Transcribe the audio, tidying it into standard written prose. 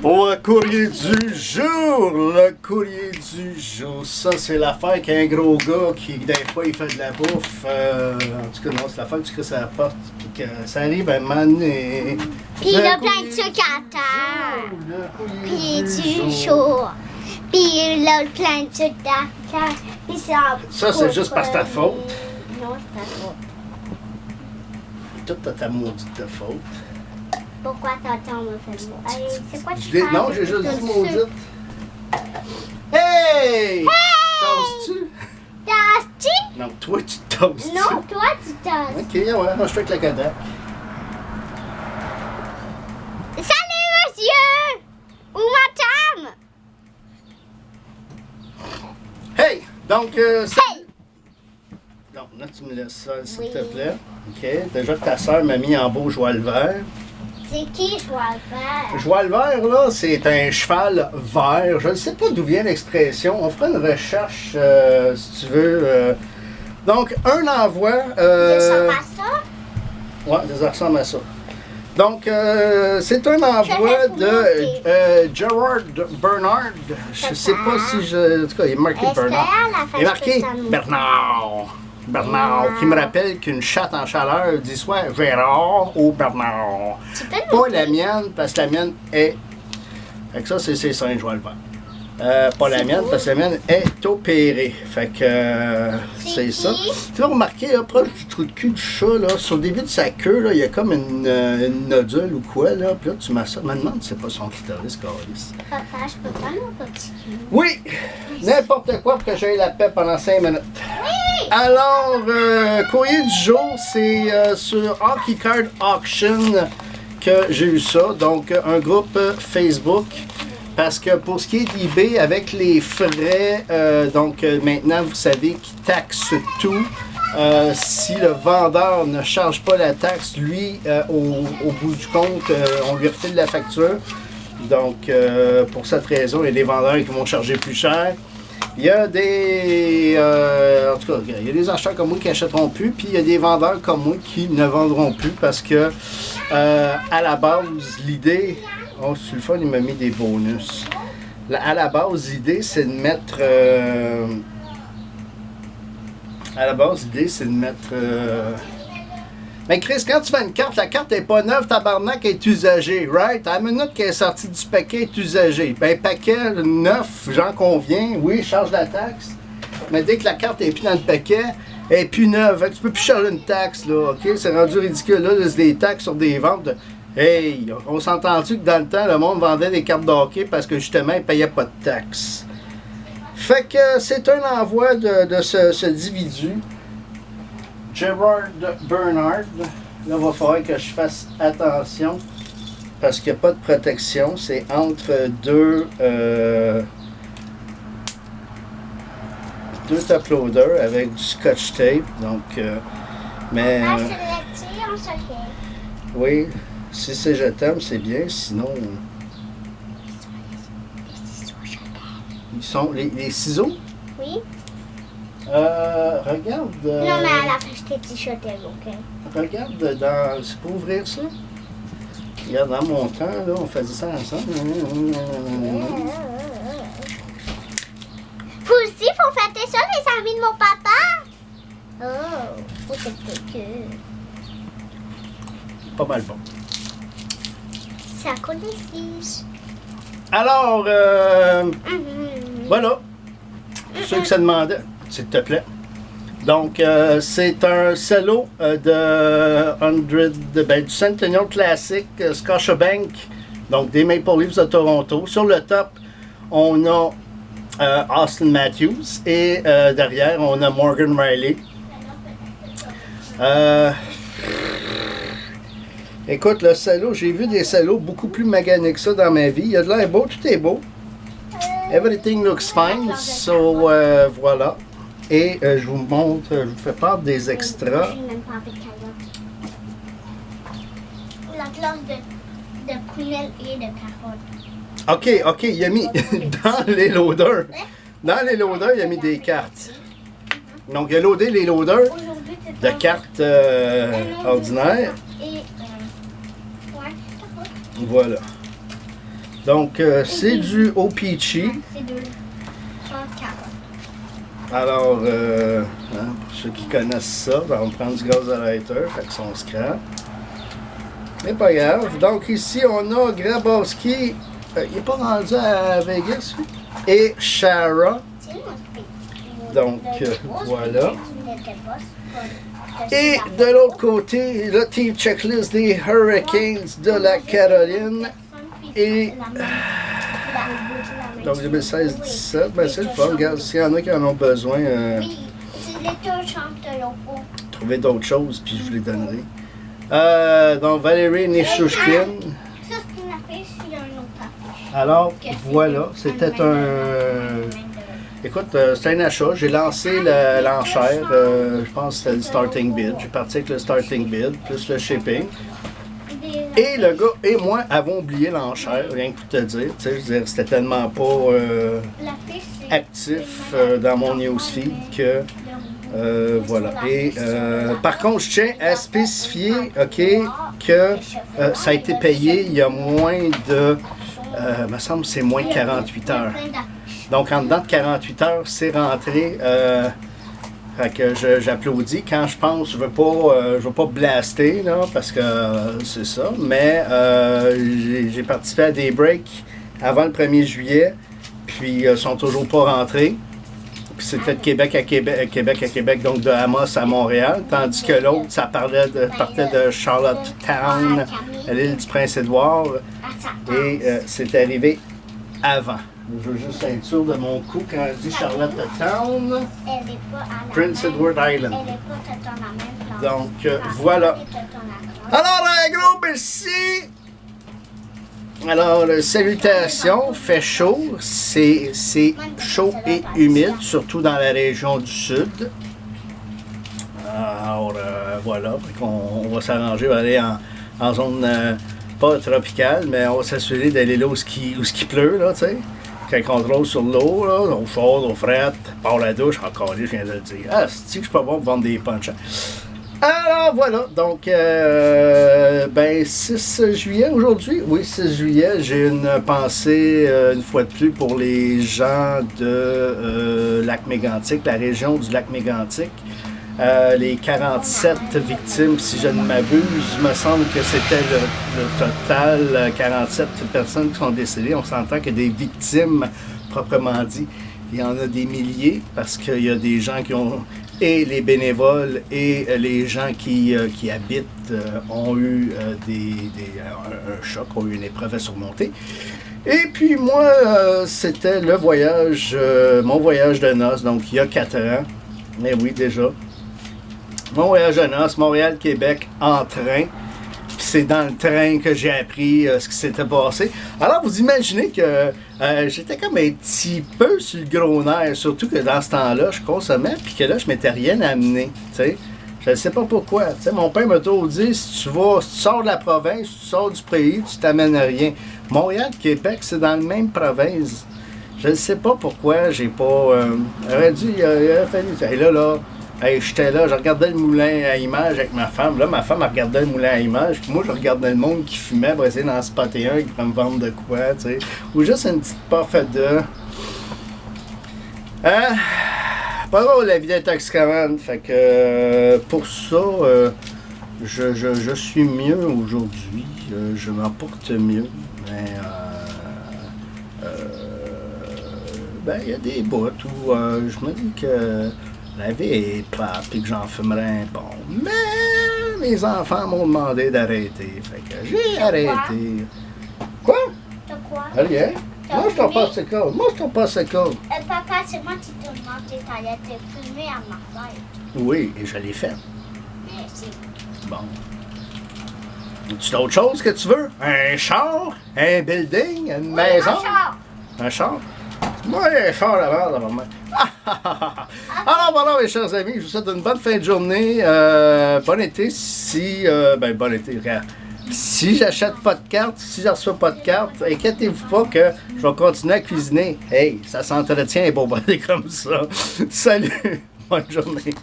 Pour le courrier du jour, ça c'est l'affaire qu'un gros gars qui des fois il fait de la bouffe, en tout cas non, c'est l'affaire que tu crées à la porte, puis que ça arrive à un moment donné. Puis il y a plein de trucs à terre. Le Courrier du jour. Puis il a plein de trucs à terre. Puis ça c'est juste par ta faute. Non, c'est ta faute. Tout à ta maudite faute. Pourquoi t'entends me faire mot? Allez, c'est quoi tu Non, parles? j'ai juste dit T'as maudite. Hey! Tasses-tu? Tasses-tu? Non, toi tu tasses-tu? Non, toi tu tasses. Ok, ouais, moi je fais avec la Kodak. Salut monsieur! Ou madame! Hey! Donc, salut! Hey! Donc, là, tu me laisses ça, s'il Oui. te plaît. OK. Déjà que ta soeur m'a mis en beau joie le vert. C'est qui je dois le faire? Joie le vert, là, c'est un cheval vert. Je ne sais pas d'où vient l'expression. On fera une recherche, si tu veux. Donc, un envoi. Ça passe ça? Ouais, ça ressemble à ça. Donc, c'est un envoi de Gerard Bernard. Je ne sais pas si je. En tout cas, il est marqué Est-ce Bernard. qu'elle a fait Il est marqué ça de Bernard. Bernard, qui me rappelle qu'une chatte en chaleur dit soit Gérard ou Bernard. Tu peux me Pas la mienne, parce que la mienne est. Fait que ça, c'est Saint, je vois le vert. Pas la mienne, parce que la mienne est opérée. Fait que c'est ça. Tu vas remarquer, là, proche du trou de cul du chat, là, sur le début de sa queue, là, il y a comme une nodule ou quoi, là. Puis là, tu m'as ça. Je me demande si c'est pas son clitoris, Carlis. Papa, je peux pas mon petit cul. Oui! N'importe quoi pour que j'aille la paix pendant 5 minutes. Oui! Alors, courrier du jour, c'est sur Hockey Card Auction que j'ai eu ça. Donc, un groupe Facebook. Parce que pour ce qui est d'eBay, avec les frais, maintenant, vous savez qu'ils taxent tout. Si le vendeur ne charge pas la taxe, lui, au bout du compte, on lui refile la facture. Donc, pour cette raison, il y a des vendeurs qui vont charger plus cher. Il y a des... en tout cas, il y a des acheteurs comme moi qui n'achèteront plus, puis il y a des vendeurs comme moi qui ne vendront plus parce que, à la base, l'idée... Oh, sur le fun, il m'a mis des bonus. À la base, l'idée, c'est de mettre... Mais Chris, quand tu fais une carte, la carte n'est pas neuve, tabarnak, elle est usagée, right? À la minute qu'elle est sortie du paquet, elle est usagée. Ben, paquet neuf, j'en conviens, oui, je charge la taxe. Mais dès que la carte n'est plus dans le paquet, elle n'est plus neuve. Fait que tu peux plus charger une taxe, là, OK? C'est rendu ridicule, là, c'est des taxes sur des ventes. Hey, on s'entend-tu que dans le temps, le monde vendait des cartes de hockey parce que justement, ils ne payaient pas de taxes. Fait que c'est un envoi de ce individu. Gerard Bernard. Là, il va falloir que je fasse attention parce qu'il n'y a pas de protection. C'est entre deux top loaders avec du scotch tape. Donc, mais. Papa, je l'ai en choqué. Oui, si c'est je t'aime, c'est bien. Sinon. Ils sont. Les ciseaux? Oui? Regarde. Non, mais à la fin, je t'ai dit choqué, ok? Regarde dans. C'est pour ouvrir ça? Regarde, dans mon temps, là, on faisait ça ensemble. Vous aussi, faut fêter ça, les amis de mon papa? Oh, faut que que. Pas mal bon. C'est à cause des fiches. Alors, voilà. Ceux que ça demandait, s'il te plaît. Donc, c'est un solo du Centennial Classic Scotiabank, donc des Maple Leafs de Toronto. Sur le top, on a Austin Matthews et derrière, on a Morgan Riley. Écoute, le salo, j'ai vu des salos beaucoup plus maganés que ça dans ma vie. Il y a de l'air beau, tout est beau. Everything looks fine, so voilà. Et je vous montre, je vous fais part des extras. Je n'ai même pas envie de carottes. La glace de prunelle et de carottes. OK, il a mis dans les loaders. Dans les loaders, il a mis des cartes. Donc, il a loadé les loaders de cartes ordinaires. Et, Voilà. Donc, c'est du O-Peachy. C'est de 140. Alors, pour ceux qui connaissent ça, ben, on prend du gaz à lighter, fait que son scrap. Mais pas grave. Donc ici, on a Grabowski. Il n'est pas rendu à Vegas, lui. Et Shara. Donc, voilà. Et de l'autre côté, le team checklist des Hurricanes de la Caroline. Et donc 2016-17, ben c'est le fun. Regarde, s'il y en a qui en ont besoin, trouver d'autres choses, puis je vous les donnerai. Donc Valérie Nishushkin. Ça, c'est une affiche, il y a un autre affiche. Alors, voilà, c'était un... Écoute, c'était un achat. J'ai lancé l'enchère. Je pense que c'était le starting bid. J'ai parti avec le starting bid, plus le shipping. Et le gars et moi avons oublié l'enchère, rien que pour te dire. Tu sais, je veux dire, c'était tellement pas actif dans mon newsfeed que... voilà. Et par contre, je tiens à spécifier, OK, que ça a été payé il y a moins de... me semble que c'est moins de 48 heures. Donc, en dedans de 48 heures, c'est rentré. Fait que j'applaudis. Quand je pense, je veux pas blaster, là, parce que c'est ça. Mais j'ai participé à des breaks avant le 1er juillet, puis ils sont toujours pas rentrés. Puis c'était de Québec à Québec, donc de Amos à Montréal. Tandis que l'autre, ça partait de Charlottetown, à l'île du Prince-Édouard. Et c'est arrivé avant. Je veux juste être sûr de mon coup quand je dis Charlottetown, Prince Edward Island. Donc voilà. Alors un gros merci. Alors salutations, fait chaud, c'est chaud et humide, surtout dans la région du sud. Alors voilà, on va s'arranger, on va aller en zone pas tropicale, mais on va s'assurer d'aller là où il pleut, là, tu sais. Contrôle sur l'eau, eau chaude, eau frette, par la douche, encore je viens de le dire. Ah, c'est que je suis pas bon pour vendre des punchs. Alors voilà, donc ben 6 juillet aujourd'hui, oui 6 juillet, j'ai une pensée une fois de plus pour les gens de Lac-Mégantic, la région du Lac-Mégantic. Les 47 victimes, si je ne m'abuse, il me semble que c'était le total, 47 personnes qui sont décédées. On s'entend que des victimes, proprement dit, il y en a des milliers, parce qu'il y a des gens qui ont, et les bénévoles, et les gens qui habitent, ont eu un choc, ont eu une épreuve à surmonter. Et puis moi, c'était le voyage, mon voyage de noces, donc il y a 4 ans, mais oui déjà. Mon voyage de noces, Montréal-Québec en train. Puis c'est dans le train que j'ai appris ce qui s'était passé. Alors vous imaginez que j'étais comme un petit peu sur le gros nerf, surtout que dans ce temps-là, je consommais, puis que là, je m'étais rien amené. T'sais. Je ne sais pas pourquoi. T'sais, mon père m'a toujours dit, si tu sors de la province, si tu sors du pays, tu t'amènes rien. Montréal-Québec, c'est dans la même province. Je ne sais pas pourquoi j'ai pas... aurait dû, il aurait fallu... Et là, hey, j'étais là, je regardais le moulin à images avec ma femme. Là, ma femme regardait le moulin à images. Puis moi, je regardais le monde qui fumait pour essayer d'en spotter un qui pourrait me vendre de quoi, tu sais. Ou juste une petite puff de... Hein? Pas drôle la vie d'être toxicomane. Fait que pour ça, je suis mieux aujourd'hui. Je m'en porte mieux. Mais ben, il y a des bouts où je me dis que la vie est plate et que j'en fumerais un bon. Mais mes enfants m'ont demandé d'arrêter. Fait que j'ai arrêté. Quoi? T'as quoi? Rien. Moi, je t'en passe le code. Moi, je t'en passe le code. Papa, c'est moi qui te demande d'arrêter de fumer à ma fête. Oui, et je l'ai fait. Merci. Bon. Tu as autre chose que tu veux? Un char? Un building? Une maison? Un char. Un char? Moi, un char là-bas, dans ma main. Alors voilà, mes chers amis, je vous souhaite une bonne fin de journée. Bon été si... ben, bon été, regarde. Si j'achète pas de carte, si je reçois pas de carte, inquiétez-vous pas que je vais continuer à cuisiner. Hey, ça s'entretient et bon, comme ça. Salut, bonne journée.